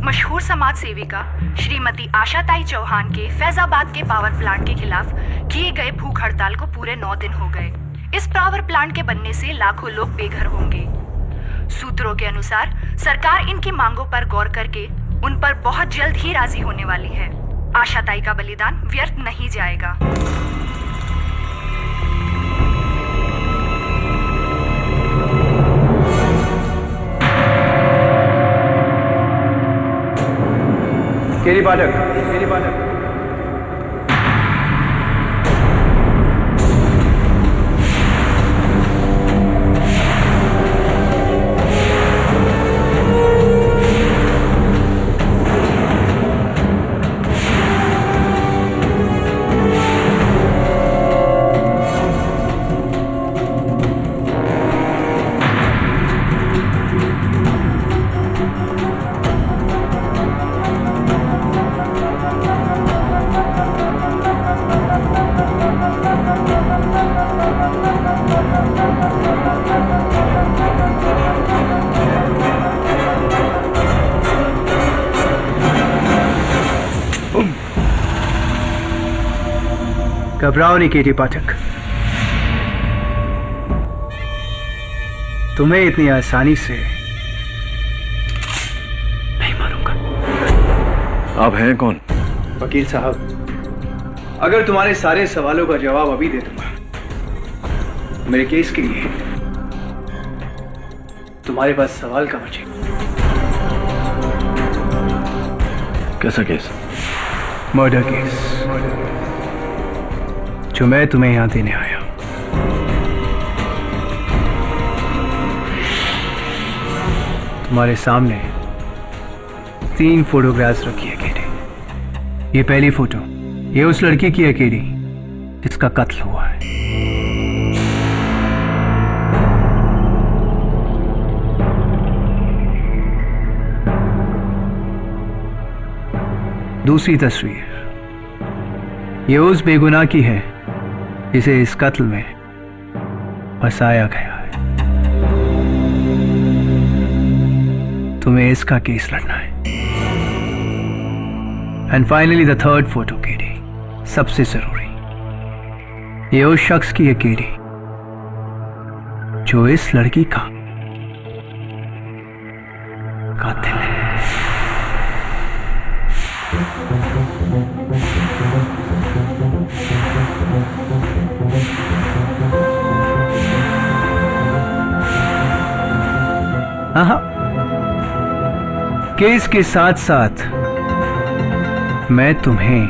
मशहूर समाज सेविका श्रीमती आशाताई चौहान के फैजाबाद के पावर प्लांट के खिलाफ किए गए भूख हड़ताल को पूरे 9 दिन हो गए। इस पावर प्लांट के बनने से लाखों लोग बेघर होंगे। सूत्रों के अनुसार सरकार इनकी मांगों पर गौर करके उन पर बहुत जल्द ही राजी होने वाली है। आशाताई का बलिदान व्यर्थ नहीं जाएगा। केरी पाठक घबराओ नहीं केटी पाठक, तुम्हें इतनी आसानी से नहीं मारूंगा। आप हैं कौन? वकील साहब, अगर तुम्हारे सारे सवालों का जवाब अभी दे दूंगा मेरे केस के लिए तुम्हारे पास सवाल का बचेगा। कैसा केस? मर्डर केस जो मैं तुम्हें यहां देने आया। तुम्हारे सामने 3 फोटोग्राफ्स रखी है केडी। ये पहली फोटो, ये उस लड़की की है केडी जिसका कत्ल हुआ है। दूसरी तस्वीर, ये उस बेगुनाह की है जिसे इस कत्ल में फंसाया गया है। तुम्हें इसका केस लड़ना है। And finally the third photo KD, सबसे जरूरी, ये उस शख्स की है केडी जो इस लड़की का कातिल है। हाँ, केस के साथ साथ मैं तुम्हें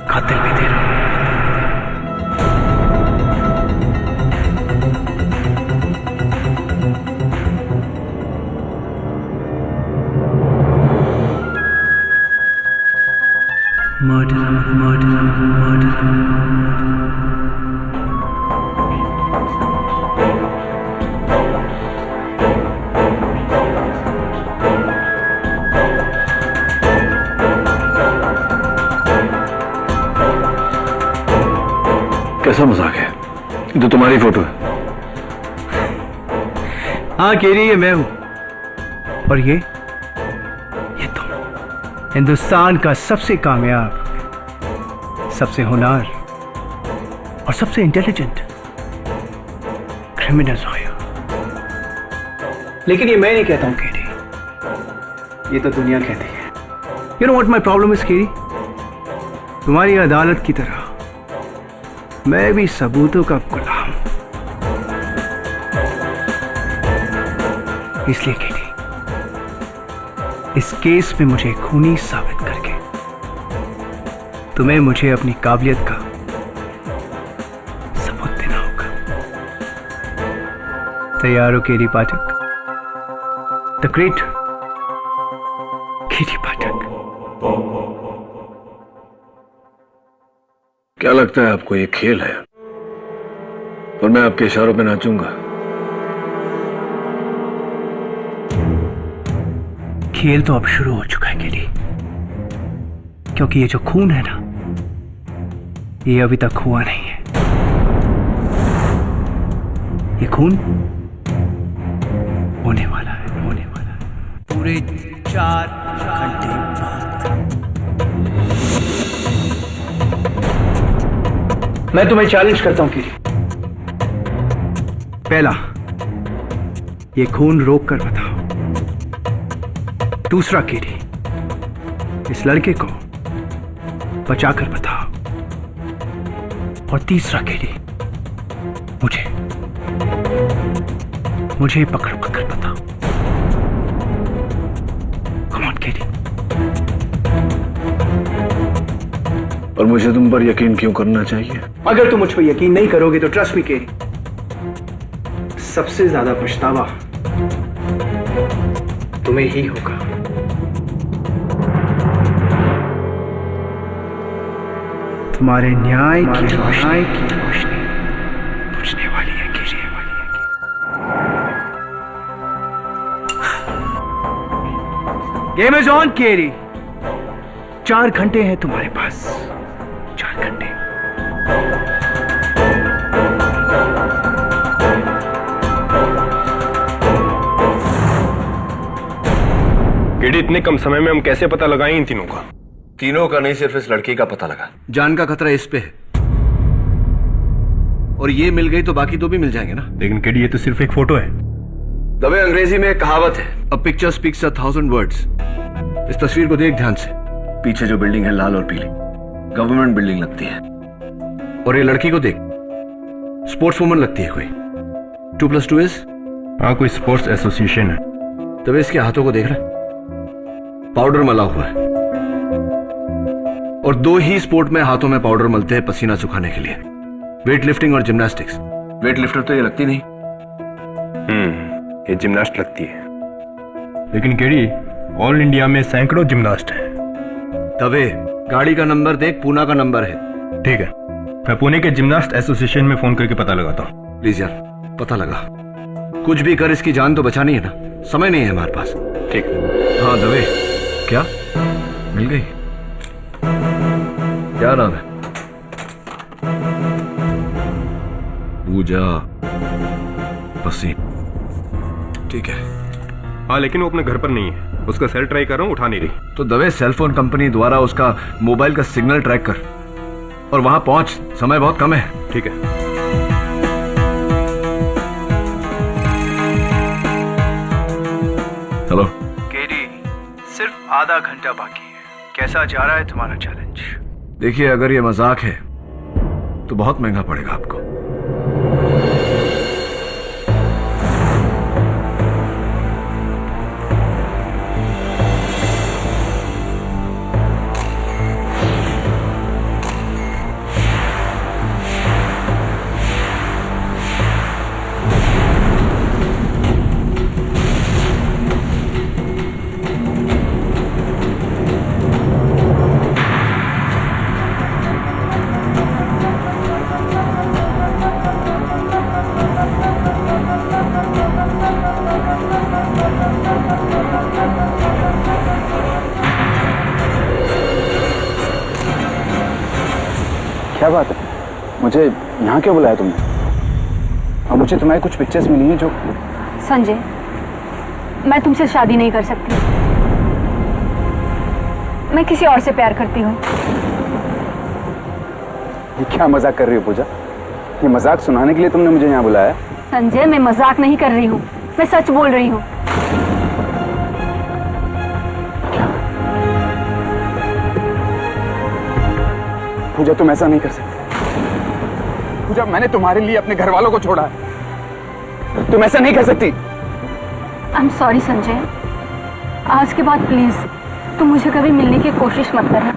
कातिल भी दे रहा हूं। Murder, murder, murder. कैसा मजाक है? ये तो तुम्हारी फोटो है। हाँ केरी, ये मैं हूं। और ये तुम, हिंदुस्तान का सबसे कामयाब, सबसे होनहार और सबसे इंटेलिजेंट क्रिमिनल लॉयर। लेकिन ये मैं नहीं कहता हूं केरी, ये तो दुनिया कहती है। You know what my problem is Kerry? तुम्हारी अदालत की तरह मैं भी सबूतों का गुलाम। इसलिए केटी, इस केस में मुझे खूनी साबित करके तुम्हें मुझे अपनी काबिलियत का सबूत देना होगा। तैयार हो केटी पाठक? द ग्रेट केटी पाठक। क्या लगता है आपको ये खेल है और मैं आपके इशारों पे नाचूंगा? खेल तो अब शुरू हो चुका है केडी, क्योंकि ये जो खून है ना, ये अभी तक हुआ नहीं है। ये खून होने वाला है, होने वाला है। पूरे 4 घंटे बाद। मैं तुम्हें चैलेंज करता हूं किरी। पहला, ये खून रोक कर बताओ। दूसरा किरी, इस लड़के को बचाकर बताओ। और तीसरा किरी, मुझे पकड़ पकड़ बताओ। कम ऑन किरी। और मुझे तुम पर यकीन क्यों करना चाहिए? अगर तुम मुझ पर यकीन नहीं करोगे तो ट्रस्ट मी केरी, सबसे ज्यादा पछतावा तुम्हें ही होगा। तुम्हारे न्याय की रोशनी बुझने वाली है केरी। गेम इज ऑन केरी। 4 घंटे हैं तुम्हारे पास, 4 घंटे। केडी, इतने कम समय में हम कैसे पता लगाएं इन तीनों का? तीनों का नहीं, सिर्फ इस लड़की का पता लगा। जान का खतरा इस पे है, और ये मिल गई तो बाकी 2 भी मिल जाएंगे ना। लेकिन केडी, ये तो सिर्फ एक फोटो है। दबे, अंग्रेजी में एक कहावत है, अ पिक्चर स्पीक्स 1,000 वर्ड्स। इस तस्वीर को देख ध्यान से। पीछे जो बिल्डिंग है लाल और पीली, गवर्नमेंट बिल्डिंग लगती है। और ये लड़की को देख, स्पोर्ट्स वुमन लगती है कोई। 2+2 इज? हाँ, कोई स्पोर्ट्स एसोसिएशन है। तब इसके हाथों को देख रहा, पाउडर मला हुआ है। और 2 ही स्पोर्ट में हाथों में पाउडर मलते हैं पसीना सुखाने के लिए, वेट लिफ्टिंग और जिम्नास्टिक्स। वेट लिफ्टर तो ये लगती नहीं। ये जिम्नास्ट लगती है। लेकिन केडी, ऑल इंडिया में सैकड़ों जिम्नास्ट हैं। तबे गाड़ी का नंबर देख, पूना का नंबर है। ठीक है, मैं पुणे के जिम्नास्ट एसोसिएशन में फोन करके पता लगाता हूँ। प्लीज यार, पता लगा। कुछ भी कर, इसकी जान तो बचानी है ना। समय नहीं है हमारे पास। ठीक। हाँ दबे, क्या मिल गई? क्या नाम है? पूजा पसीन। ठीक है। हाँ, लेकिन वो अपने घर पर नहीं है। उसका सेल ट्राई कर रहा हूँ, उठा नहीं रही। तो दवे सेलफोन कंपनी द्वारा उसका मोबाइल का सिग्नल ट्रैक कर और वहां पहुंच। समय बहुत कम है। ठीक है। हेलो केडी, सिर्फ आधा घंटा बाकी है। कैसा जा रहा है तुम्हारा चैलेंज? देखिए, अगर ये मजाक है तो बहुत महंगा पड़ेगा आपको। क्या बात है? मुझे यहाँ क्यों बुलाया तुमने? और मुझे तुम्हारी कुछ पिक्चर्स मिली हैं जो... संजय, मैं तुमसे शादी नहीं कर सकती। मैं किसी और से प्यार करती हूँ। ये क्या मजाक कर रही हो पूजा? ये मजाक सुनाने के लिए तुमने मुझे यहाँ बुलाया? संजय, मैं मजाक नहीं कर रही हूँ, मैं सच बोल रही हूँ। पूजा, तुम ऐसा नहीं कर सकती। पूजा, मैंने तुम्हारे लिए अपने घर वालों को छोड़ा है। तुम ऐसा नहीं कर सकती। I am sorry Sanjay. आज के बाद प्लीज तुम मुझे कभी मिलने की कोशिश मत करना।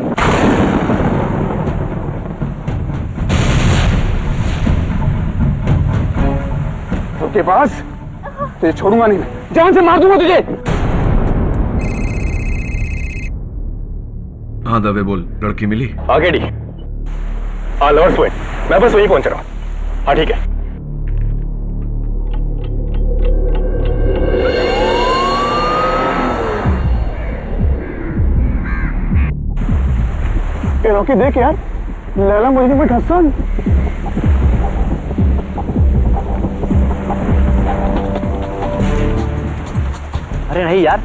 के पास तुझे छोड़ूंगा नहीं, मैं जान से मार दूंगा तुझे। हाँ दवे, बोल। लड़की मिली? आगे डी। लॉर्ड्स पॉइंट, मैं बस वहीं पहुंच रहा हूँ। हाँ ठीक है। रॉकी देख यार, लैला मुझे में हसन। अरे नहीं यार,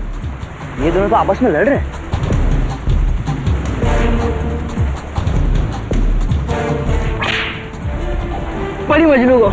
ये दोनों तो आपस में लड़ रहे हैं। पड़ी मजनू को।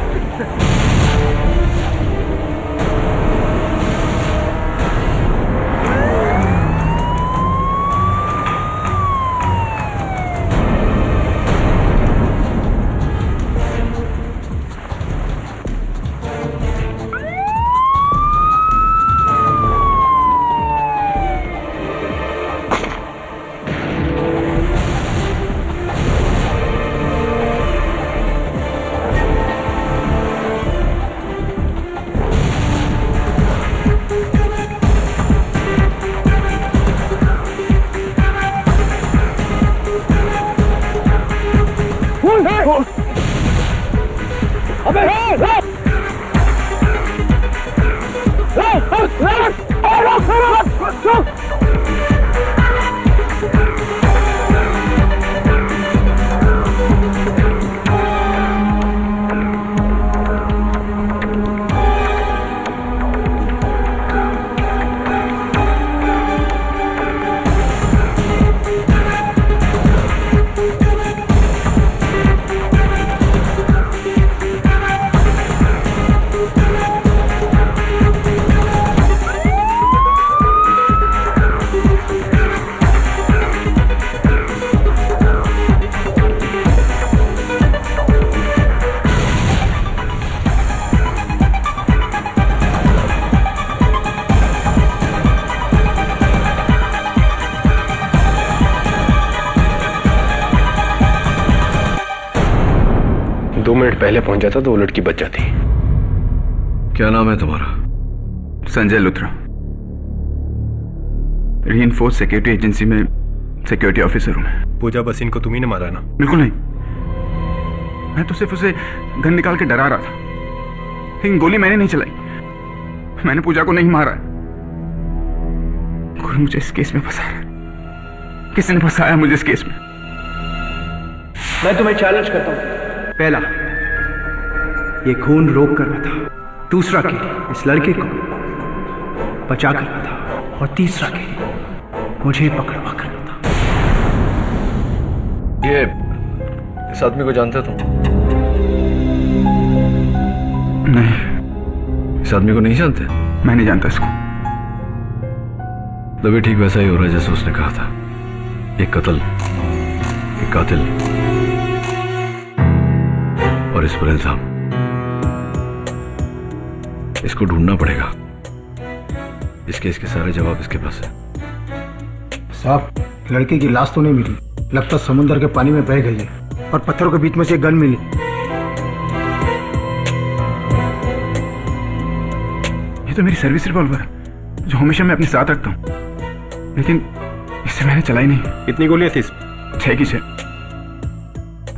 पहले पहुंच जाता तो वो लड़की बच जाती। क्या नाम है तुम्हारा? Sanjay Luthra, reinforce security agency में सिक्योरिटी ऑफिसर हूं मैं। पूजा बसिन को तुम्ही ने मारा ना? बिल्कुल नहीं, मैं तो सिर्फ उसे गन निकाल के डरा रहा था, लेकिन गोली मैंने नहीं चलाई। मैंने पूजा को नहीं मारा। कोई मुझे इस केस में फंसा रहा है। किसी ने फंसाया मुझे इस केस में। मैं तुम्हें चैलेंज करता हूं। पहला, ये खून रोक कर रहा था। दूसरा केली इस लड़के को बचा कर रहा था। और तीसरा केली मुझे पकड़वा कर रहा था। ये इस आदमी को जानते हो तुम? नहीं। इस आदमी को नहीं जानते? मैं नहीं जानता इसको। तभी ठीक वैसा ही हो रहा है जैसे उसने कहा था। एक कत्ल, एक कातिल और इस पर इल्जाम। इसको ढूंढना पड़ेगा। इस केस के सारे जवाब इसके पास है। साहब, लड़के की लाश तो नहीं मिली। लगता समुद्र के पानी में बह गई है और पत्थरों के बीच में से एक गन मिली। ये तो मेरी सर्विस रिवॉल्वर है जो हमेशा मैं अपने साथ रखता हूं, लेकिन इससे मैंने चलाई नहीं। कितनी गोलियां थी इसमें? 6 की 6।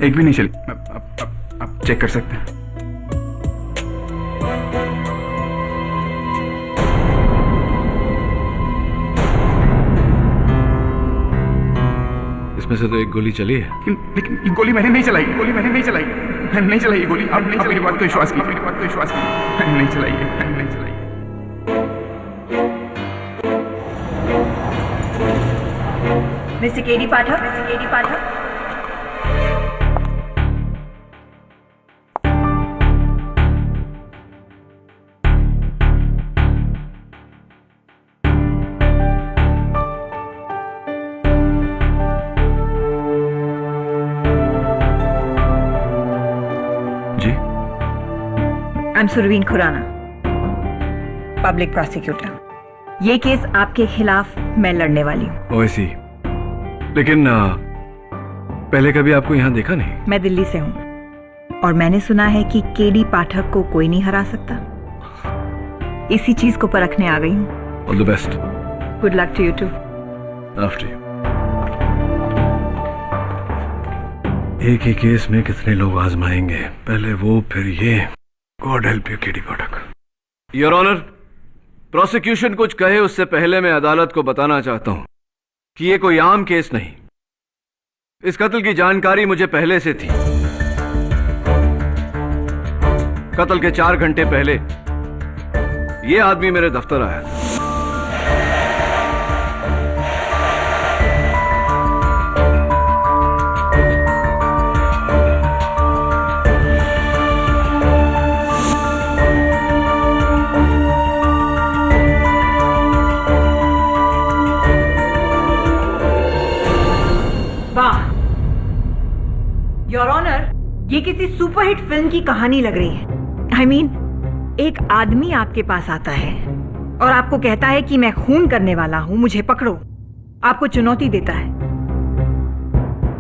एक भी नहीं चली। आप चेक कर सकते हैं। इसमें से तो एक गोली चली है। लेकिन ये गोली मैंने नहीं चलाई। मैंने नहीं चलाई ये गोली। आप मेरी बात को विश्वास कीजिए। मैंने नहीं चलाई है। Mister KD Pathak. जी, I am Surveen Khurana, public prosecutor. ये केस आपके खिलाफ मैं लड़ने वाली हूँ। ओसी, लेकिन पहले कभी आपको यहाँ देखा नहीं। मैं दिल्ली से हूँ और मैंने सुना है कि केडी पाठक को कोई नहीं हरा सकता। इसी चीज को परखने आ गई हूँ। All the best. Good luck to you too. After you. एक ही केस में कितने लोग आजमाएंगे, पहले वो फिर ये। God help you KD Pathak. Your honour, prosecution कुछ कहे उससे पहले मैं अदालत को बताना चाहता हूं कि ये कोई आम केस नहीं। इस कत्ल की जानकारी मुझे पहले से थी। कत्ल के 4 घंटे पहले ये आदमी मेरे दफ्तर आया था। किसी सुपरहिट फिल्म की कहानी लग रही है। I mean, एक आदमी आपके पास आता है और आपको कहता है कि मैं खून करने वाला हूं, मुझे पकड़ो। आपको चुनौती देता है।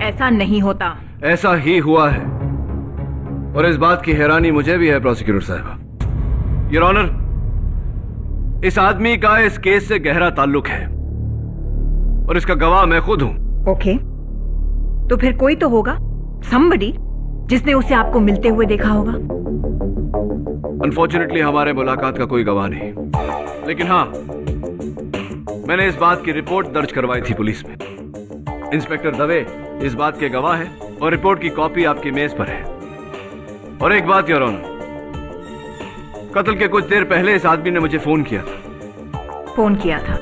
ऐसा नहीं होता। ऐसा ही हुआ है, और इस बात की हैरानी मुझे भी है प्रोसिक्यूटर साहब। योर ऑनर, इस आदमी का इस केस से गहरा ताल्लुक है और इसका गवाह मैं खुद हूं। ओके, तो फिर कोई तो होगा, somebody, जिसने उसे आपको मिलते हुए देखा होगा। अनफॉर्चुनेटली हमारे मुलाकात का कोई गवाह नहीं, लेकिन हाँ, मैंने इस बात की रिपोर्ट दर्ज करवाई थी पुलिस में। इंस्पेक्टर दवे इस बात के गवाह है और रिपोर्ट की कॉपी आपकी मेज पर है। और एक बात योर ऑनर, कत्ल के कुछ देर पहले इस आदमी ने मुझे फोन किया था। फोन किया था?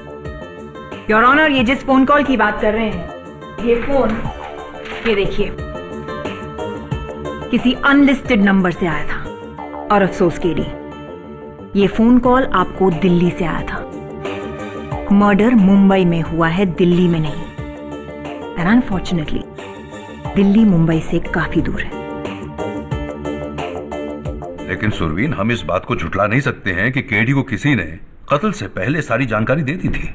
योर ऑनर, ये जिस फोन कॉल की बात कर रहे हैं, ये फोन, ये देखिए, किसी अनलिस्टेड नंबर से आया था। और अफसोस केडी, ये फोन कॉल आपको दिल्ली से आया था। मर्डर मुंबई में हुआ है, दिल्ली में नहीं। एंड अनफॉर्चुनेटली दिल्ली मुंबई से काफी दूर है। लेकिन सुरवीन, हम इस बात को झुटला नहीं सकते हैं कि केडी को किसी ने कत्ल से पहले सारी जानकारी दे दी थी।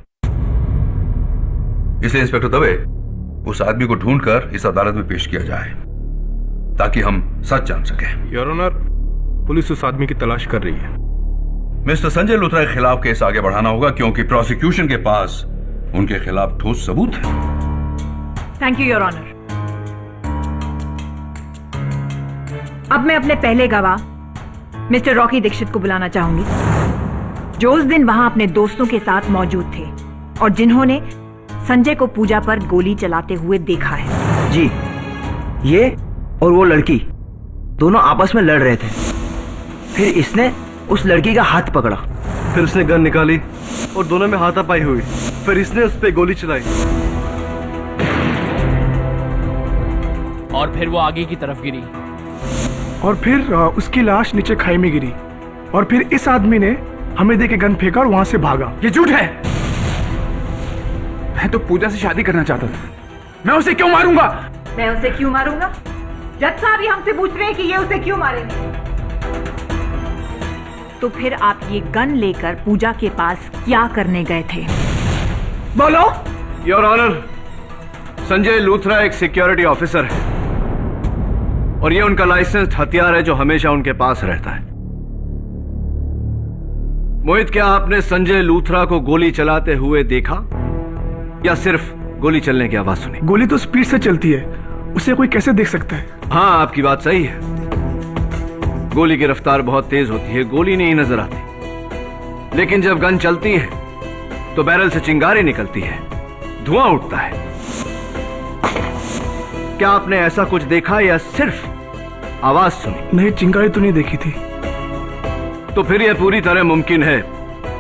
इसलिए इंस्पेक्टर दवे, उस आदमी को ढूंढकर इस अदालत में पेश किया जाए ताकि हम सच जान सकें। योर ऑनर, पुलिस उस आदमी की तलाश कर रही है। मिस्टर संजय लूथरा के खिलाफ केस आगे बढ़ाना होगा क्योंकि प्रोसिक्यूशन के पास उनके खिलाफ ठोस सबूत है। Thank you your honour. अब मैं अपने पहले गवाह मिस्टर रॉकी दीक्षित को बुलाना चाहूंगी, जो उस दिन वहां अपने दोस्तों के साथ मौजूद थे और जिन्होंने संजय को पूजा पर गोली चलाते हुए देखा है। जी, ये और वो लड़की दोनों आपस में लड़ रहे थे। फिर इसने उस लड़की का हाथ पकड़ा, फिर उसने गन निकाली और दोनों में हाथापाई हुई। फिर इसने उस पर गोली चलाई और फिर वो आगे की तरफ गिरी और फिर उसकी लाश नीचे खाई में गिरी और फिर इस आदमी ने हमें देके गन फेंका और वहां से भागा। ये झूठ है। मैं तो पूजा से शादी करना चाहता था। मैं उसे क्यों मारूंगा? मैं उसे क्यों मारूंगा? जज साहब ही हमसे पूछ रहे हैं कि ये उसे क्यों मारेंगे। तो फिर आप ये गन लेकर पूजा के पास क्या करने गए थे? बोलो। योर ऑनर, संजय लूथरा एक सिक्योरिटी ऑफिसर है और ये उनका लाइसेंस्ड हथियार है जो हमेशा उनके पास रहता है। मोहित, क्या आपने संजय लूथरा को गोली चलाते हुए देखा या सिर्फ गोली चलने की आवाज सुनी? गोली तो स्पीड से चलती है, उसे कोई कैसे देख सकता है? हाँ, आपकी बात सही है। गोली की रफ्तार बहुत तेज होती है, गोली नहीं नजर आती। लेकिन जब गन चलती है तो बैरल से चिंगारी निकलती है, धुआं उठता है। क्या आपने ऐसा कुछ देखा या सिर्फ आवाज सुनी? नहीं, चिंगारी तो नहीं देखी थी। तो फिर यह पूरी तरह मुमकिन है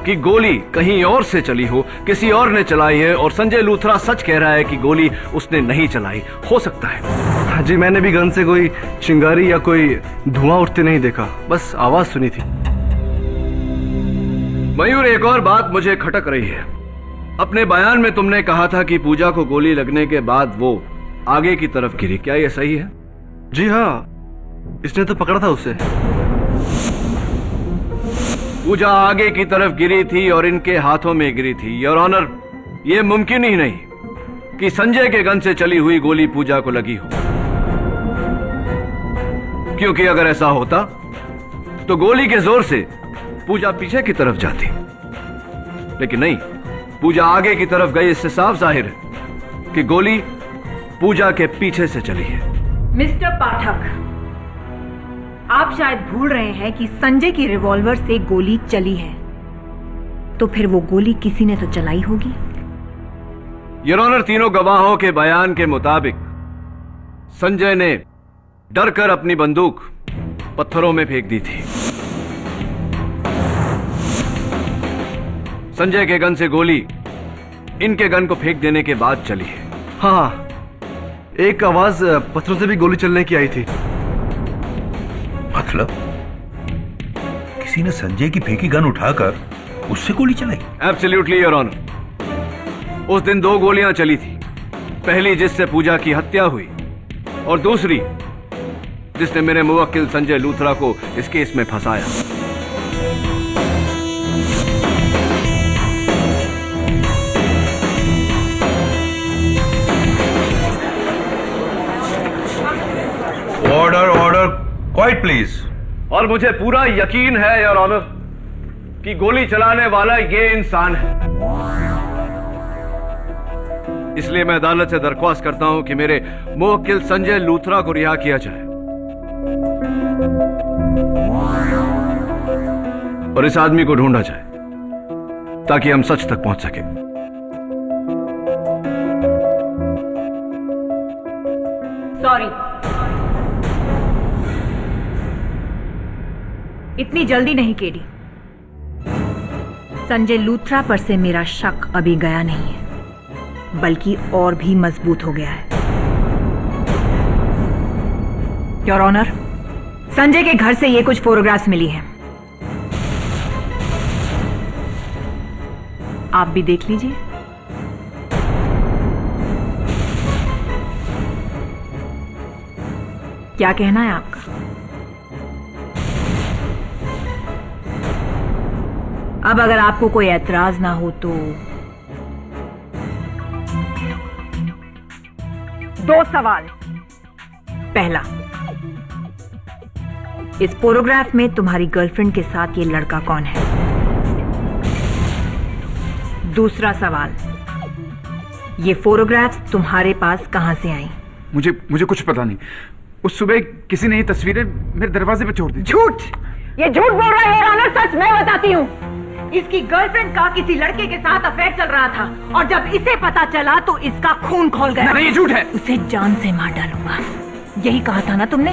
कि गोली कहीं और से चली हो, किसी और ने चलाई है और संजय लूथरा सच कह रहा है कि गोली उसने नहीं चलाई। हो सकता है। जी, मैंने भी गन से कोई चिंगारी या कोई धुआं उठते नहीं देखा, बस आवाज सुनी थी। मयूर, एक और बात मुझे खटक रही है। अपने बयान में तुमने कहा था कि पूजा को गोली लगने के बाद वो आगे की तरफ गिरी, क्या यह सही है? जी हाँ, इसने तो पकड़ा था उसे। पूजा आगे की तरफ गिरी थी और इनके हाथों में गिरी थी। योर ऑनर, यह मुमकिन ही नहीं कि संजय के गन से चली हुई गोली पूजा को लगी हो, क्योंकि अगर ऐसा होता तो गोली के जोर से पूजा पीछे की तरफ जाती, लेकिन नहीं, पूजा आगे की तरफ गई। इससे साफ जाहिर है कि गोली पूजा के पीछे से चली है। मिस्टर पाठक, आप शायद भूल रहे हैं कि संजय की रिवॉल्वर से गोली चली है, तो फिर वो गोली किसी ने तो चलाई होगी। योर ऑनर, तीनों गवाहों के बयान के मुताबिक संजय ने डरकर अपनी बंदूक पत्थरों में फेंक दी थी। संजय के गन से गोली इनके गन को फेंक देने के बाद चली है। हाँ, एक आवाज पत्थरों से भी गोली चलने की आई थी। मतलब किसी ने संजय की फेंकी गन उठाकर उससे गोली चलाई? Absolutely your honour. उस दिन 2 गोलियां चली थी, पहली जिससे पूजा की हत्या हुई और दूसरी जिसने मेरे मुवक्किल संजय लूथरा को इस केस में फंसाया। Order order, quite please. और मुझे पूरा यकीन है योर ऑनर कि गोली चलाने वाला ये इंसान है। इसलिए मैं अदालत से दरख्वास्त करता हूं कि मेरे मुवक्किल संजय लूथरा को रिहा किया जाए और इस आदमी को ढूंढा जाए ताकि हम सच तक पहुंच सकें। सॉरी, इतनी जल्दी नहीं केडी। संजय लूथरा पर से मेरा शक अभी गया नहीं है, बल्कि और भी मजबूत हो गया है। योर ऑनर, संजय के घर से ये कुछ फोटोग्राफ्स मिली हैं, आप भी देख लीजिए। क्या कहना है आपका? अब अगर आपको कोई ऐतराज ना हो तो 2 सवाल। पहला, इस फोटोग्राफ में तुम्हारी गर्लफ्रेंड के साथ ये लड़का कौन है? दूसरा सवाल, ये फोटोग्राफ्स तुम्हारे पास कहां से आई? मुझे कुछ पता नहीं। उस सुबह किसी ने ये तस्वीरें मेरे दरवाजे पे छोड़ दी। झूठ! ये झूठ बोल रहा है योर ऑनर, सच मैं बताती हूँ। इसकी गर्लफ्रेंड का किसी लड़के के साथ अफेयर चल रहा था और जब इसे पता चला तो इसका खून खौल गया। नहीं, ये झूठ है। उसे जान से मार डालूंगा, यही कहा था ना तुमने?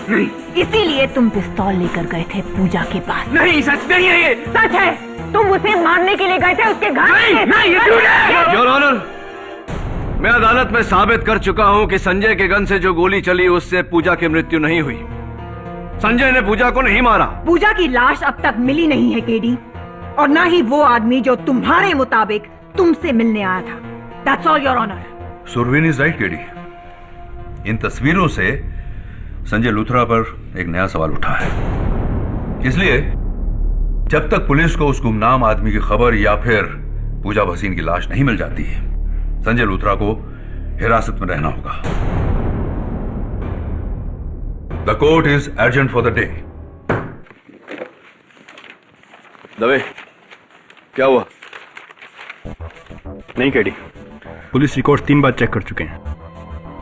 नहीं। इसीलिए तुम पिस्तौल लेकर गए थे पूजा के पास। नहीं, सच नहीं है ये। सच है, तुम उसे मारने के लिए गए थे उसके घर। नहीं, ये झूठ है। योर ऑनर, मैं अदालत में साबित कर चुका हूं कि संजय के गन से जो गोली चली उससे पूजा की मृत्यु नहीं हुई। संजय ने पूजा को नहीं मारा। पूजा की लाश अब तक मिली नहीं है केडी, और ना ही वो आदमी जो तुम्हारे मुताबिक तुमसे मिलने आया था। That's all, Your Honor. Surveen is right KD. इन तस्वीरों से संजय लूथरा पर एक नया सवाल उठा है। इसलिए जब तक पुलिस को उस गुमनाम आदमी की खबर या फिर पूजा भसीन की लाश नहीं मिल जाती है, संजय लूथरा को हिरासत में रहना होगा। The court is urgent for the day. Dave, क्या हुआ? नहीं केडी, पुलिस रिकॉर्ड 3 बार चेक कर चुके हैं,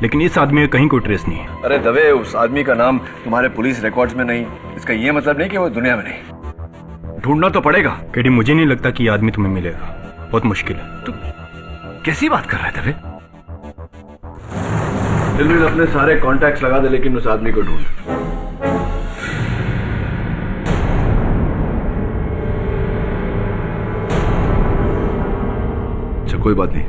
लेकिन इस आदमी का कहीं कोई ट्रेस नहीं है। अरे दवे, उस आदमी का नाम तुम्हारे पुलिस रिकॉर्ड्स में नहीं, इसका ये मतलब नहीं कि वो दुनिया में नहीं। ढूंढना तो पड़ेगा। केडी, मुझे नहीं लगता कि ये आदमी तुम्हें मिलेगा, बहुत मुश्किल है। तू कैसी बात कर रहा है दवे? दिल्ली अपने सारे कॉन्टैक्ट्स लगा दे, लेकिन उस आदमी को ढूंढ। कोई बात नहीं,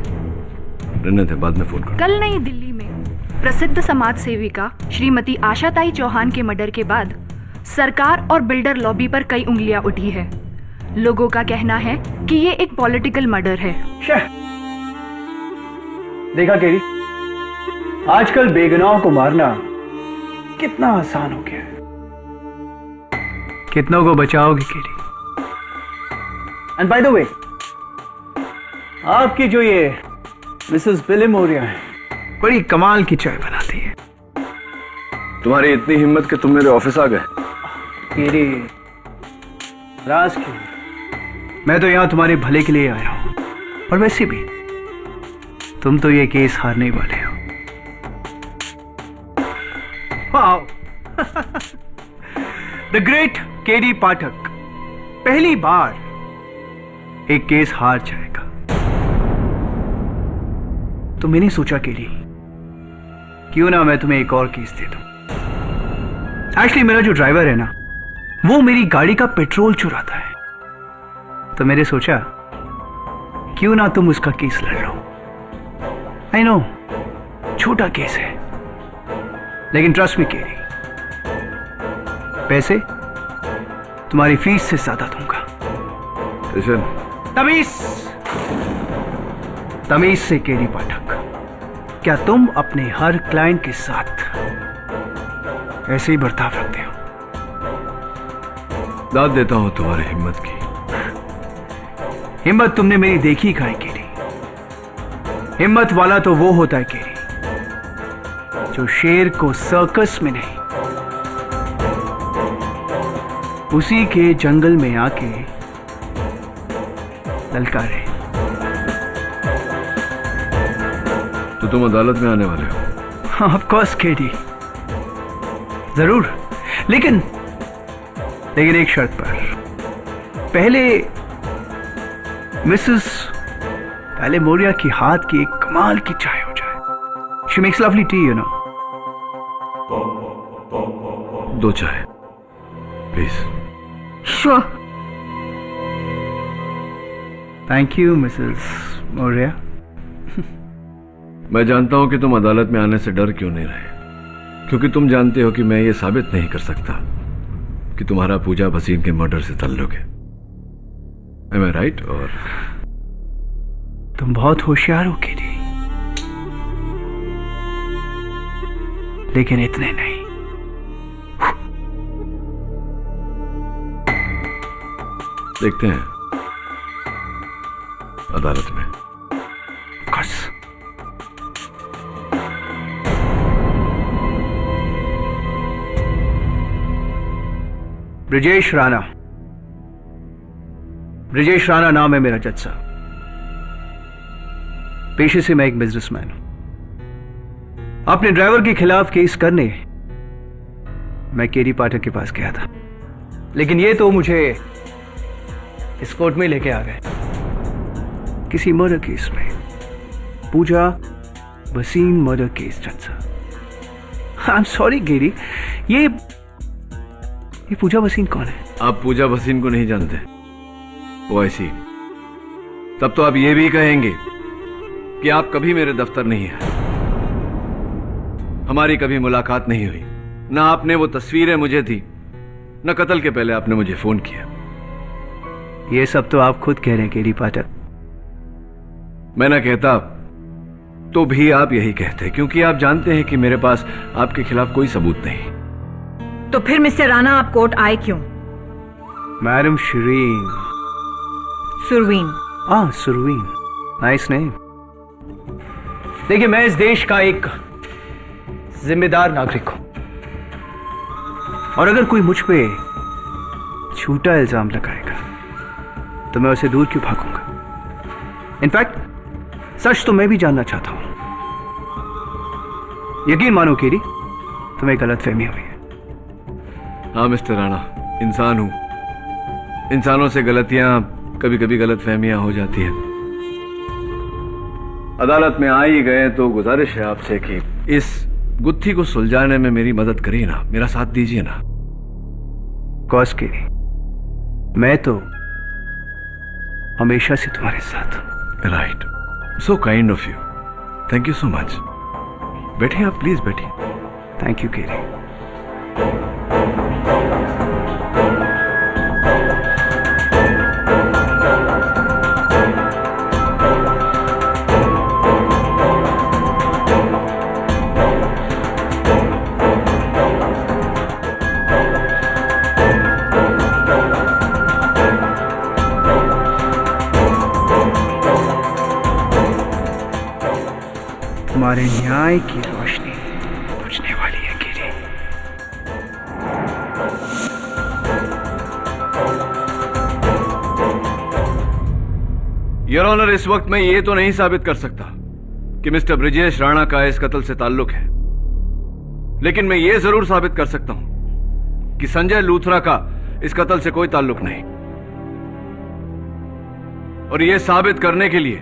रहने थे, बाद में फोन कर। कल नई दिल्ली में प्रसिद्ध समाज सेविका श्रीमती आशाताई चौहान के मर्डर के बाद सरकार और बिल्डर लॉबी पर कई उंगलियां उठी है। लोगों का कहना है कि ये एक पॉलिटिकल मर्डर है। देखा केरी, आजकल बेगुनाहों को मारना कितना आसान हो गया है। कितनों को बचाओगे केरी? एंड बाय द वे, आपकी जो ये मिसेस बिली मोरिया है, बड़ी कमाल की चाय बनाती है। तुम्हारी इतनी हिम्मत कि तुम मेरे ऑफिस आ गए? केरी, राज की, मैं तो यहां तुम्हारे भले के लिए आया हूं, और वैसे भी तुम तो ये केस हारने वाले हो। वाओ, द ग्रेट केडी पाठक पहली बार एक केस हार जाएगा। तो मैंने सोचा केडी, क्यों ना मैं तुम्हें एक और केस दे दूं। एक्चुअली मेरा जो ड्राइवर है ना, वो मेरी गाड़ी का पेट्रोल चुराता है, तो मैंने सोचा क्यों ना तुम उसका केस लड़ लो। आई नो, छोटा केस है, लेकिन ट्रस्ट मी केडी, पैसे तुम्हारी फीस से ज्यादा दूंगा। तमीज से केडी पाठक, क्या तुम अपने हर क्लाइंट के साथ ऐसे ही बर्ताव रखते हो। दाद देता हूं तुम्हारी हिम्मत की। हिम्मत तुमने मेरी देखी कहाँ है केरी? हिम्मत वाला तो वो होता है केरी जो शेर को सर्कस में नहीं, उसी के जंगल में आके ललकारे। तो तुम अदालत में आने वाले हो? ऑफ कोर्स केडी, जरूर, लेकिन एक शर्त पर। पहले मिसेस मोरिया की हाथ की एक कमाल की चाय हो जाए। She makes lovely tea, you know. 2 चाय please. Sure. Thank you Mrs Moriya. मैं जानता हूं कि तुम अदालत में आने से डर क्यों नहीं रहे, क्योंकि तुम जानते हो कि मैं ये साबित नहीं कर सकता कि तुम्हारा पूजा भसीन के मर्डर से ताल्लुक है। Am I right? और तुम बहुत होशियार हो केडी, लेकिन इतने नहीं। देखते हैं अदालत में। बस ब्रिजेश राणा नाम है मेरा जज साहब। पेशे से मैं एक बिजनेसमैन हूं। अपने ड्राइवर के खिलाफ केस करने मैं केडी पाठक के पास गया था, लेकिन ये तो मुझे इस कोर्ट में लेके आ गए किसी मर्डर केस में। पूजा भसीन मर्डर केस जज साहब। आई एम सॉरी केडी, ये पूजा भसीन कौन है? आप पूजा भसीन को नहीं जानते? ओ ऐसी, तब तो आप ये भी कहेंगे कि आप कभी मेरे दफ्तर नहीं आए, हमारी कभी मुलाकात नहीं हुई, ना आपने वो तस्वीरें मुझे दी, न कत्ल के पहले आपने मुझे फोन किया। ये सब तो आप खुद कह रहे हैं केडी पाठक। मैं ना कहता तो भी आप यही कहते, क्योंकि आप जानते हैं कि मेरे पास आपके खिलाफ कोई सबूत नहीं। तो फिर मिस्टर राणा आप कोर्ट आए क्यों? Madam Shareen. Surveen. Surveen, nice name. देखिए, मैं इस देश का एक जिम्मेदार नागरिक हूं, और अगर कोई मुझ पे झूठा इल्जाम लगाएगा तो मैं उसे दूर क्यों भागूंगा? इनफैक्ट सच तो मैं भी जानना चाहता हूं। यकीन मानो केडी, तुम्हें गलतफहमी हुई है। हाँ मिस्टर राणा, इंसान हूं, इंसानों से गलतियां, कभी कभी गलतफहमियां हो जाती हैं। अदालत में आ ही गए तो गुजारिश है आपसे कि इस गुत्थी को सुलझाने में मेरी मदद करिए ना, मेरा साथ दीजिए ना। कॉस के मैं तो हमेशा से तुम्हारे साथ हूं। Right, so kind of you, thank you so much. बैठिए आप, प्लीज बैठिए। Thank you KD. तुम्हारे न्याय की रोशनी बुझने वाली है केडी। योर ऑनर, इस वक्त मैं ये तो नहीं साबित कर सकता कि मिस्टर ब्रिजेश राणा का इस कत्ल से ताल्लुक है, लेकिन मैं ये जरूर साबित कर सकता हूं कि संजय लूथरा का इस कत्ल से कोई ताल्लुक नहीं। और यह साबित करने के लिए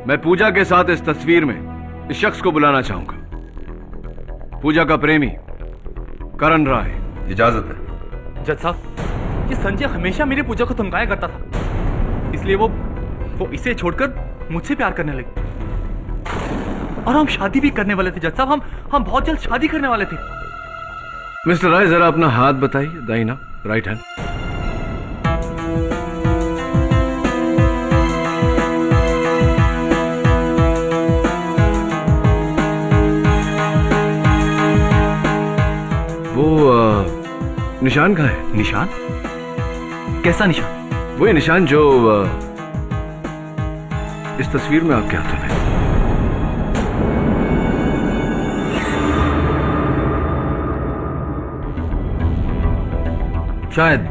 मैं पूजा के साथ इस तस्वीर में इस शख्स को बुलाना चाहूंगा, पूजा का प्रेमी करण राय। इजाजत है। जज साहब, ये संजय हमेशा मेरी पूजा को धमकाया करता था, इसलिए वो इसे छोड़कर मुझसे प्यार करने लगी, और हम शादी भी करने वाले थे जज साहब। हम बहुत जल्द शादी करने वाले थे। मिस्टर राय, जरा अपना हाथ बताइए, दाहिना, राइट हैंड। निशान कहाँ है? निशान? कैसा निशान? वही निशान जो इस तस्वीर में आपके हाथों में। शायद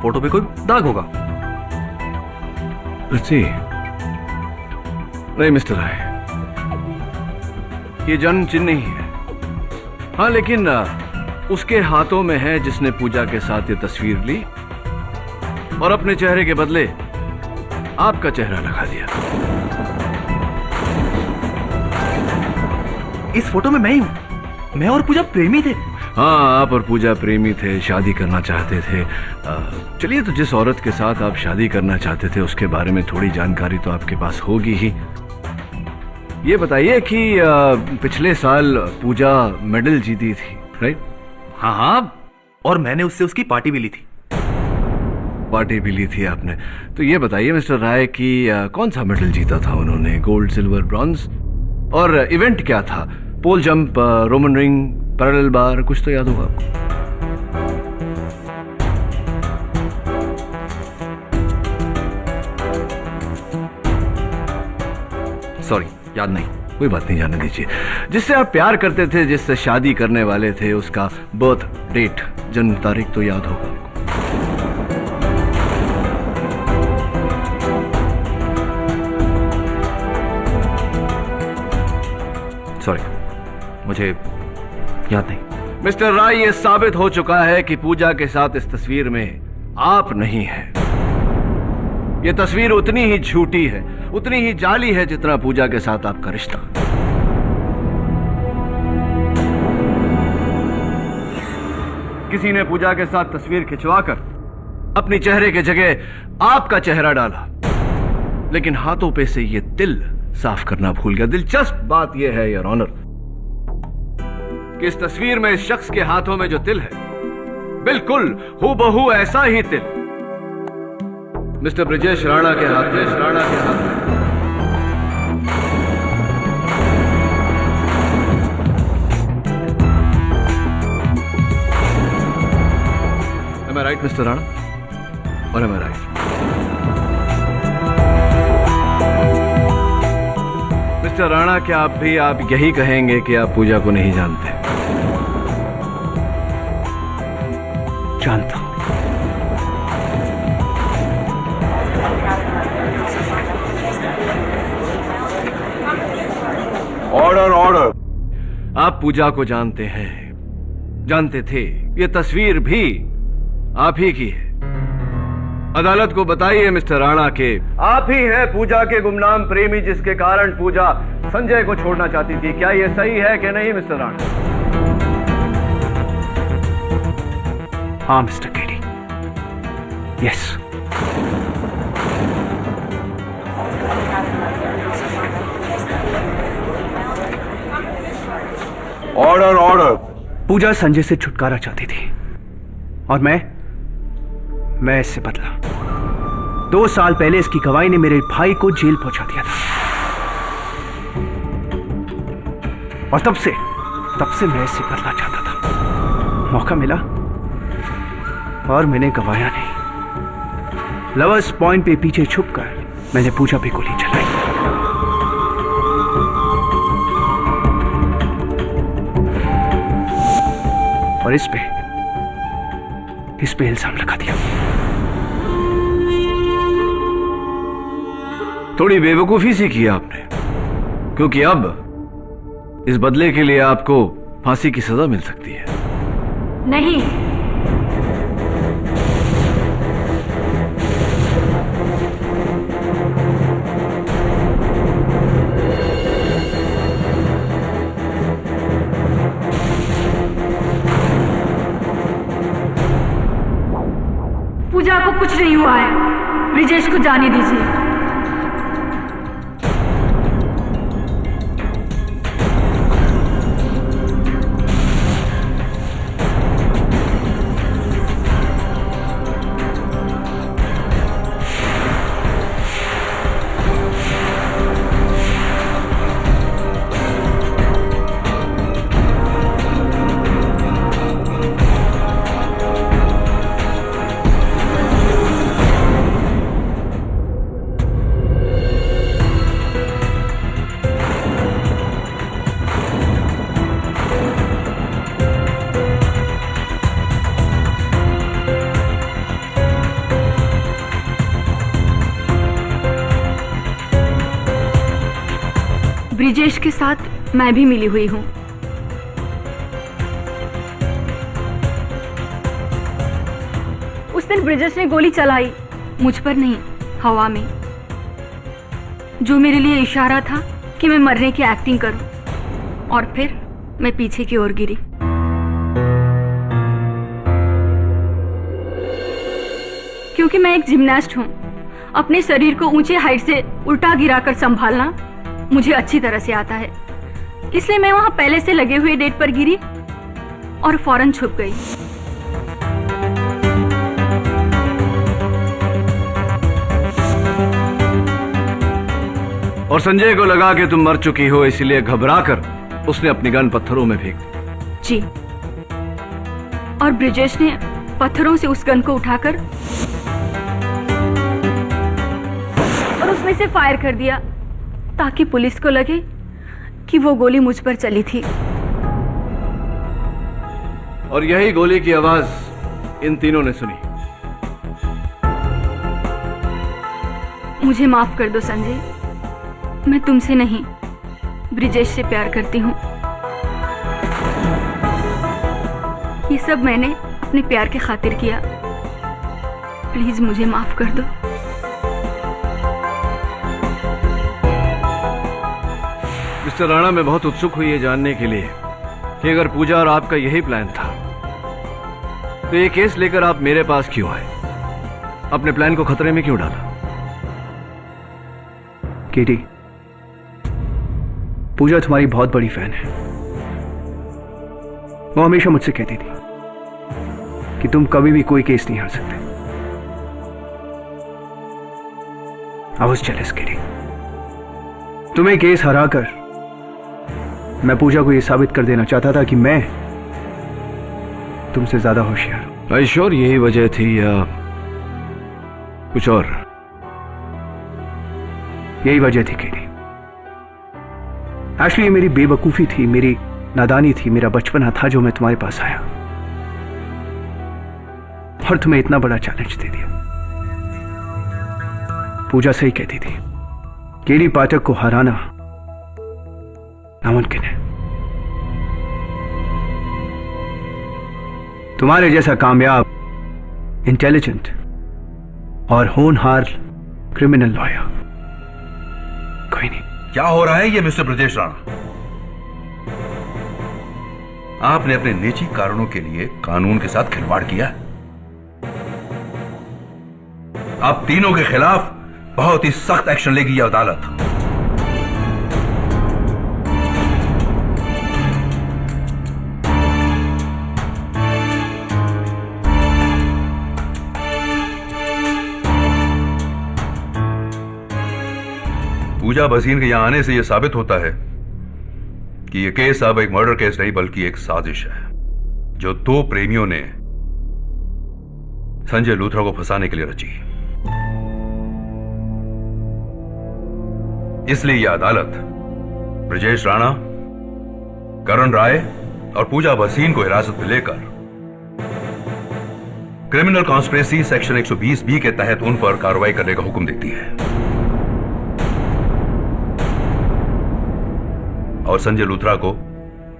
फोटो पे कोई दाग होगा। जी नहीं मिस्टर राय, ये जन्म चिन्ह नहीं है। हाँ लेकिन उसके हाथों में है जिसने पूजा के साथ ये तस्वीर ली और अपने चेहरे के बदले आपका चेहरा लगा दिया। इस फोटो में मैं ही हूं। मैं और पूजा प्रेमी थे। हाँ, आप और पूजा प्रेमी थे, शादी करना चाहते थे। चलिए, तो जिस औरत के साथ आप शादी करना चाहते थे उसके बारे में थोड़ी जानकारी तो आपके पास होगी ही। ये बताइए कि पिछले साल पूजा मेडल जीती थी, राइट? हाँ हाँ, और मैंने उससे उसकी पार्टी भी ली थी। पार्टी भी ली थी आपने? तो ये बताइए मिस्टर राय कि कौन सा मेडल जीता था उन्होंने? Gold, silver, bronze? और इवेंट क्या था? पोल जंप, रोमन रिंग, पैरेलल बार, कुछ तो याद होगा आपको? सॉरी, याद नहीं। कोई बात नहीं, जाने दीजिए। जिससे आप प्यार करते थे, जिससे शादी करने वाले थे, उसका बर्थ डेट, जन्म तारीख तो याद होगा आपको? सॉरी, मुझे याद नहीं। मिस्टर राय, ये साबित हो चुका है कि पूजा के साथ इस तस्वीर में आप नहीं हैं। ये तस्वीर उतनी ही झूठी है, उतनी ही जाली है जितना पूजा के साथ आपका रिश्ता। किसी ने पूजा के साथ तस्वीर खिंचवाकर अपनी चेहरे के जगह आपका चेहरा डाला, लेकिन हाथों पे से ये तिल साफ करना भूल गया। दिलचस्प बात यह है योर ऑनर कि इस तस्वीर में इस शख्स के हाथों में जो तिल है, बिल्कुल हूबहू ऐसा ही तिल मिस्टर ब्रिजेश राणा के हाथ में। Am I right, mister Rana? और am I right? Mister Rana, क्या आप यही कहेंगे कि आप पूजा को नहीं जानते? जानता हूं। Order, order. आप पूजा को जानते हैं, जानते थे। ये तस्वीर भी आप ही की है। अदालत को बताइए मिस्टर राणा के आप ही हैं पूजा के गुमनाम प्रेमी, जिसके कारण पूजा संजय को छोड़ना चाहती थी। क्या यह सही है कि नहीं मिस्टर राणा? हाँ mister KD, yes. Order, order. Pooja Sanjay से छुटकारा चाहती थी और मैं इससे बदला। 2 साल पहले इसकी गवाही ने मेरे भाई को जेल पहुंचा दिया था, और तब से मैं इससे बदला चाहता था। मौका मिला और मैंने गवाया नहीं। लवर्स पॉइंट पे पीछे छुपकर मैंने पूजा पे गोली चलाई। और इस पे इल्जाम लगा दिया। थोड़ी बेवकूफी सी की आपने, क्योंकि अब इस बदले के लिए आपको फांसी की सजा मिल सकती है। नहीं, पूजा को कुछ नहीं हुआ है। ब्रिजेश को जाने दीजिए। ब्रिजेश के साथ मैं भी मिली हुई हूँ। उस दिन ब्रिजेश ने गोली चलाई, मुझ पर नहीं, हवा में, जो मेरे लिए इशारा था कि मैं मरने की एक्टिंग करूं। और फिर मैं पीछे की ओर गिरी। क्योंकि मैं एक जिम्नास्ट हूं, अपने शरीर को ऊंचे हाइट से उल्टा गिराकर संभालना मुझे अच्छी तरह से आता है। इसलिए मैं वहां पहले से लगे हुए डेट पर गिरी और फौरन छुप गई। और संजय को लगा कि तुम मर चुकी हो, इसलिए घबराकर उसने अपनी गन पत्थरों में फेंक दी। जी, और ब्रिजेश ने पत्थरों से उस गन को उठाकर और उसमें से फायर कर दिया ताकि पुलिस को लगे कि वो गोली मुझ पर चली थी। और यही गोली की आवाज इन तीनों ने सुनी। मुझे माफ कर दो संजय, मैं तुमसे नहीं, ब्रिजेश से प्यार करती हूँ। ये सब मैंने अपने प्यार के खातिर किया। प्लीज मुझे माफ कर दो। मिस्टर राणा, मैं बहुत उत्सुक हुई ये जानने के लिए कि अगर पूजा और आपका यही प्लान था तो ये केस लेकर आप मेरे पास क्यों आए? अपने प्लान को खतरे में क्यों डाला? केटी, पूजा तुम्हारी बहुत बड़ी फैन है। वो हमेशा मुझसे कहती थी कि तुम कभी भी कोई केस नहीं हार सकते। आई वाज जेलस केटी। तुम्हें केस हराकर मैं पूजा को यह साबित कर देना चाहता था कि मैं तुमसे ज्यादा होशियार हूं। आई श्योर यही वजह थी या कुछ और? यही वजह थी केटी। एक्चुअली ये मेरी बेवकूफी थी, मेरी नादानी थी, मेरा बचपना था जो मैं तुम्हारे पास आया और तुम्हें इतना बड़ा चैलेंज दे दिया। पूजा सही कहती थी, केडी पाठक को हराना नामुमकिन है। तुम्हारे जैसा कामयाब, इंटेलिजेंट और होनहार क्रिमिनल लॉयर कोई नहीं। क्या हो रहा है ये मिस्टर ब्रजेश राणा? आपने अपने निजी कारणों के लिए कानून के साथ खिलवाड़ किया। आप तीनों के खिलाफ बहुत ही सख्त एक्शन लेगी यह अदालत। पूजा भसीन के यहां आने से यह साबित होता है कि यह केस अब एक मर्डर केस नहीं बल्कि एक साजिश है जो दो प्रेमियों ने संजय लूथरा को फंसाने के लिए रची। इसलिए यह अदालत ब्रजेश राणा, करण राय और पूजा भसीन को हिरासत में लेकर क्रिमिनल कॉन्स्पिरेसी सेक्शन 120B के तहत उन पर कार्रवाई करने का हुक्म देती है और संजय लूथरा को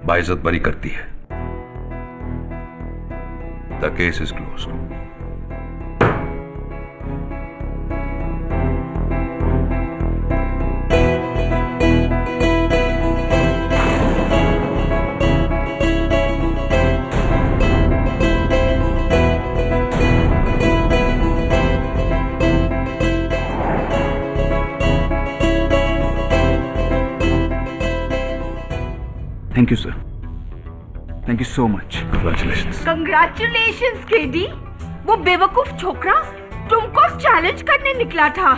बाइज्जत बरी करती है। The case is closed. Thank you sir, thank you so much. Congratulations. Congratulations KD. वो बेवकूफ छोकरा तुमको चैलेंज करने निकला था,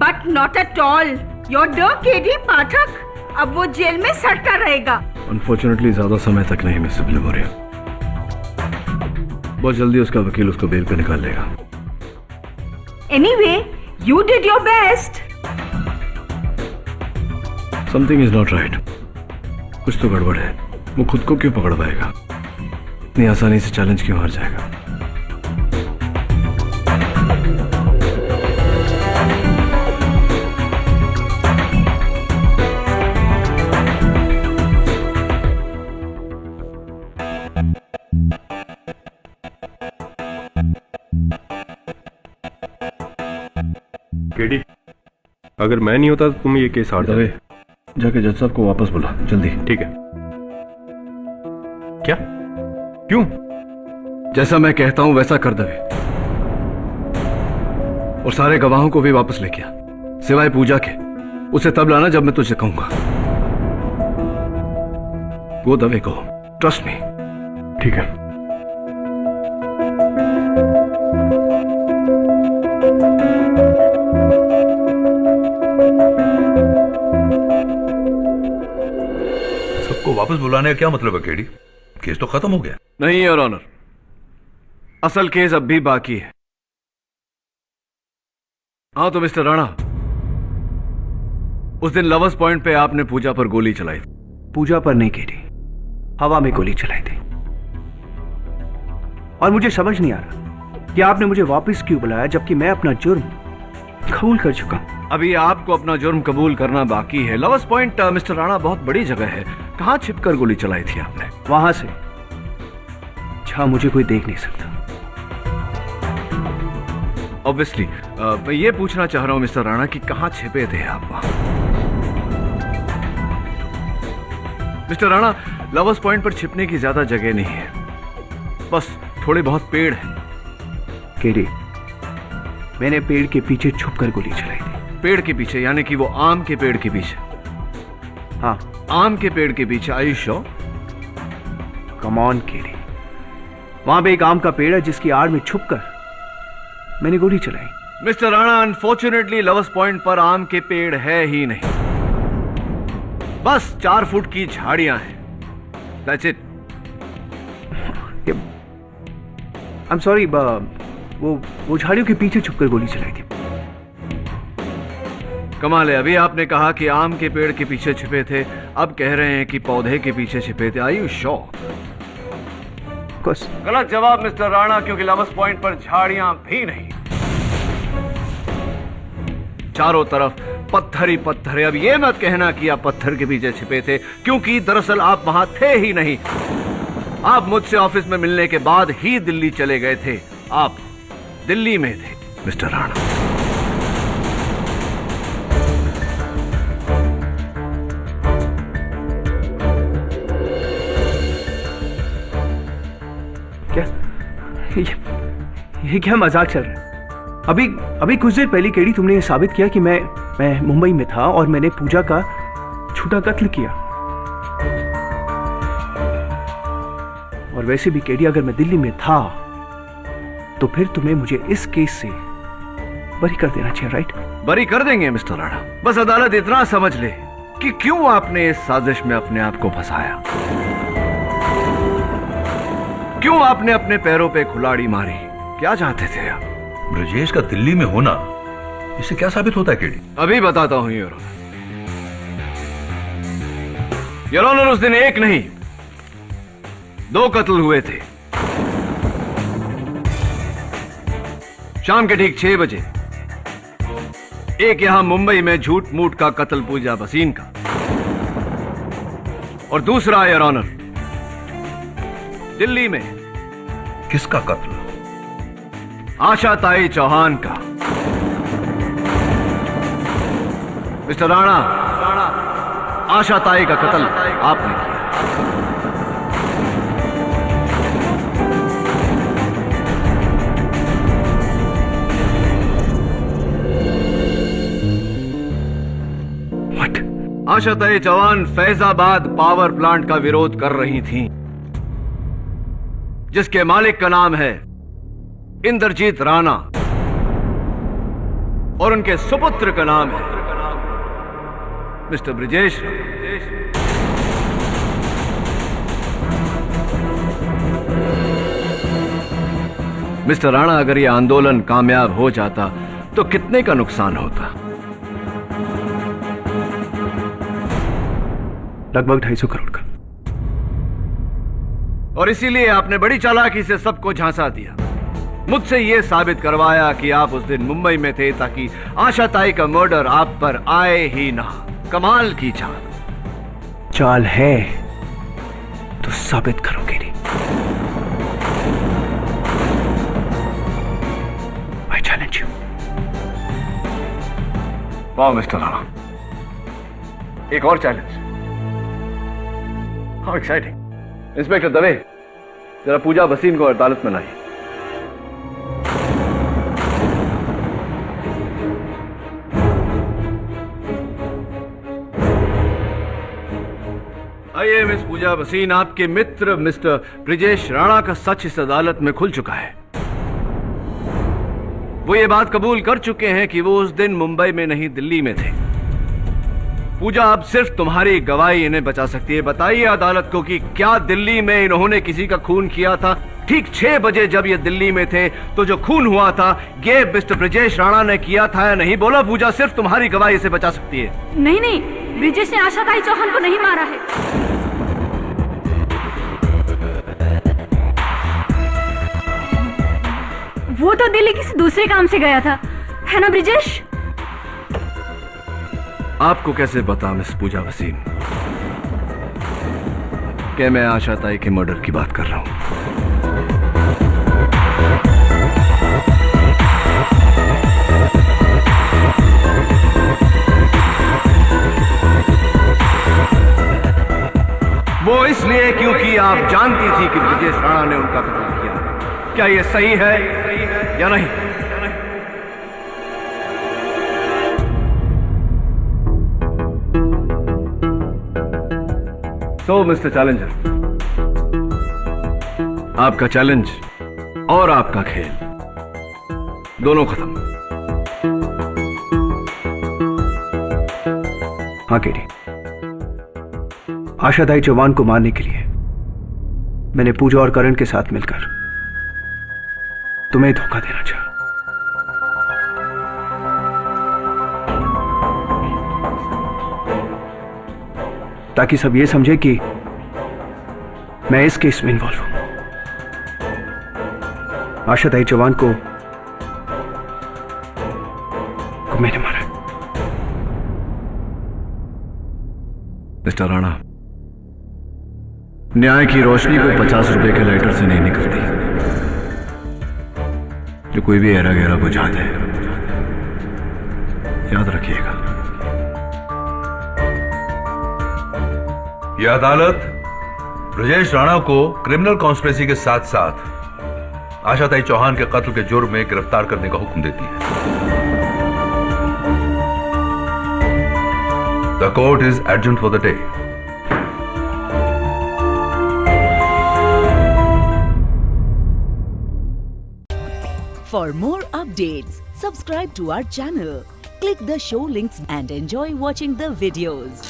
but not at all. Your डर केडी पाठक अब वो जेल में सड़ता रहेगा। अनफॉर्चुनेटली ज्यादा समय तक नहीं मिस मेमोरिया। बहुत जल्दी उसका वकील उसको बेल पे निकाल लेगा। Anyway, you did your best. Something is not right. कुछ तो गड़बड़ है। वो खुद को क्यों पकड़ पाएगा? इतनी आसानी से चैलेंज क्यों हार जाएगा? केडी, अगर मैं नहीं होता तो तुम ये केस हार दवे, जाके जज साहब को वापस बुला जल्दी। ठीक है। क्या? क्यों? जैसा मैं कहता हूं वैसा कर दवे, और सारे गवाहों को भी वापस लेके आ, सिवाय पूजा के। उसे तब लाना जब मैं तुझे कहूंगा। वो दवे को, ट्रस्ट मी। ठीक है। सबको वापस बुलाने का क्या मतलब है केडी? केस तो खत्म हो गया। नहीं योर ऑनर, असल केस अब भी बाकी है। हाँ तो मिस्टर राणा, उस दिन लवर्स पॉइंट पे आपने पूजा पर गोली चलाई थी। पूजा पर नहीं केडी, हवा में गोली चलाई थी। और मुझे समझ नहीं आ रहा कि आपने मुझे वापस क्यों बुलाया, जबकि मैं अपना जुर्म कबूल कर चुका हूं। अभी आपको अपना जुर्म कबूल करना बाकी है। लवर्स पॉइंट मिस्टर राणा बहुत बड़ी जगह है। कहां छिपकर गोली चलाई थी आपने? वहां से जहां मुझे कोई देख नहीं सकता। ऑब्वियसली मैं ये पूछना चाह रहा हूं मिस्टर राणा कि कहां छिपे थे आप वहां? मिस्टर राणा, लवर्स पॉइंट पर छिपने की ज्यादा जगह नहीं है, बस थोड़े बहुत पेड़ हैं। केडी, मैंने पेड़ के पीछे छुपकर गोली चलाई थी। पेड़ के पीछे यानी कि वो आम के पेड़ के पीछे? हाँ, आम के पेड़ के पीछे। Are you sure? Come on KD, वहां पे एक आम का पेड़ है जिसकी आड़ में छुपकर मैंने गोली चलाई। Mister Rana, unfortunately lovers point पर आम के पेड़ है ही नहीं, बस 4 फुट की झाड़ियां हैं। That's it. I'm sorry, वो झाड़ियों के पीछे छुपकर गोली चलाई थी। कमाल है, अभी आपने कहा कि आम के पेड़ के पीछे छिपे थे, अब कह रहे हैं कि पौधे के पीछे छिपे थे। Are you sure? गलत जवाब मिस्टर राणा, क्योंकि लवर्स पॉइंट पर झाड़ियां भी नहीं, चारों तरफ पत्थर ही पत्थर है। अब ये मत कहना कि आप पत्थर के पीछे छिपे थे, क्योंकि दरअसल आप वहां थे ही नहीं। आप मुझसे ऑफिस में मिलने के बाद ही दिल्ली चले गए थे। आप दिल्ली में थे मिस्टर राणा। क्या ये क्या मजाक चल रहा है? अभी कुछ देर पहले केडी तुमने ये साबित किया कि मैं मुंबई में था और मैंने पूजा का झूठा कत्ल किया। और वैसे भी केडी, अगर मैं दिल्ली में था तो फिर तुम्हें मुझे इस केस से बरी कर देना चाहिए, राइट? बरी कर देंगे मिस्टर राणा, बस अदालत इतना समझ ले कि क्यों आपने इस साजिश में अपने आप को फंसाया, क्यों आपने अपने पैरों पे कुल्हाड़ी मारी, क्या चाहते थे आप? ब्रजेश का दिल्ली में होना इससे क्या साबित होता है केडी? अभी बताता हूं योर ऑनर। योर ऑनर, उस दिन एक नहीं 2 कत्ल हुए थे। शाम के ठीक 6 बजे एक यहां मुंबई में झूठ मूठ का कत्ल पूजा भसीन का, और दूसरा योर ऑनर दिल्ली में। किसका कत्ल? आशाताई चौहान का। मिस्टर राणा, आशाताई का कत्ल आपने किया। What? Ashatai Chauhan Faizabad power plant का विरोध कर रही थीं, जिसके मालिक का नाम है इंद्रजीत राणा और उनके सुपुत्र का नाम है मिस्टर ब्रिजेश। मिस्टर राणा, अगर यह आंदोलन कामयाब हो जाता तो कितने का नुकसान होता? लगभग 250 करोड़ का। और इसीलिए आपने बड़ी चालाकी से सबको झांसा दिया, मुझसे यह साबित करवाया कि आप उस दिन मुंबई में थे ताकि आशाताई का मर्डर आप पर आए ही ना। कमाल की चाल है तो साबित करोगे नहीं। वाह मिस्टर राणा, एक और challenge. How exciting. Inspector Dave, जरा पूजा वसीम को अदालत में लाइए। आइए मिस पूजा वसीम, आपके मित्र मिस्टर ब्रिजेश राणा का सच इस अदालत में खुल चुका है। वो ये बात कबूल कर चुके हैं कि वो उस दिन मुंबई में नहीं दिल्ली में थे। पूजा, अब सिर्फ तुम्हारी गवाही इन्हें बचा सकती है। बताइए अदालत को कि क्या दिल्ली में इन्होंने किसी का खून किया था? ठीक 6 बजे जब ये दिल्ली में थे तो जो खून हुआ था ये मिस्टर ब्रिजेश राणा ने किया था या नहीं? बोला पूजा, सिर्फ तुम्हारी गवाही इसे बचा सकती है। नहीं नहीं, ब्रिजेश ने आशाताई चौहान को नहीं मारा है। वो तो दिल्ली किसी दूसरे काम से गया था, है ना ब्रिजेश? आपको कैसे पता मिस पूजा वसीम कि मैं आशाताई के मर्डर की बात कर रहा हूं? वो इसलिए क्योंकि आप जानती थी कि ब्रिजेश राणा ने उनका कत्ल किया। क्या ये सही है या नहीं? सो मिस्टर चैलेंजर, आपका चैलेंज और आपका खेल दोनों खत्म। हाँ केडी, आशाताई चौहान को मारने के लिए मैंने पूजा और करण के साथ मिलकर तुम्हें धोखा देना चाहा। ताकि सब ये समझे कि मैं इस केस में इन्वॉल्व हूं। आशाताई चौहान को मैंने मारा। मिस्टर राणा, न्याय की रोशनी को 50 रुपए के लाइटर से नहीं निकलती जो कोई भी एरा गहरा बुझा दे। याद रखिएगा। यह अदालत ब्रजेश राणा को क्रिमिनल कॉन्स्पिरेसी के साथ साथ आशाताई चौहान के कत्ल के जुर्म में गिरफ्तार करने का हुक्म देती है। The court is adjourned for the day. For more updates, subscribe to our channel, click the show links and enjoy watching the videos.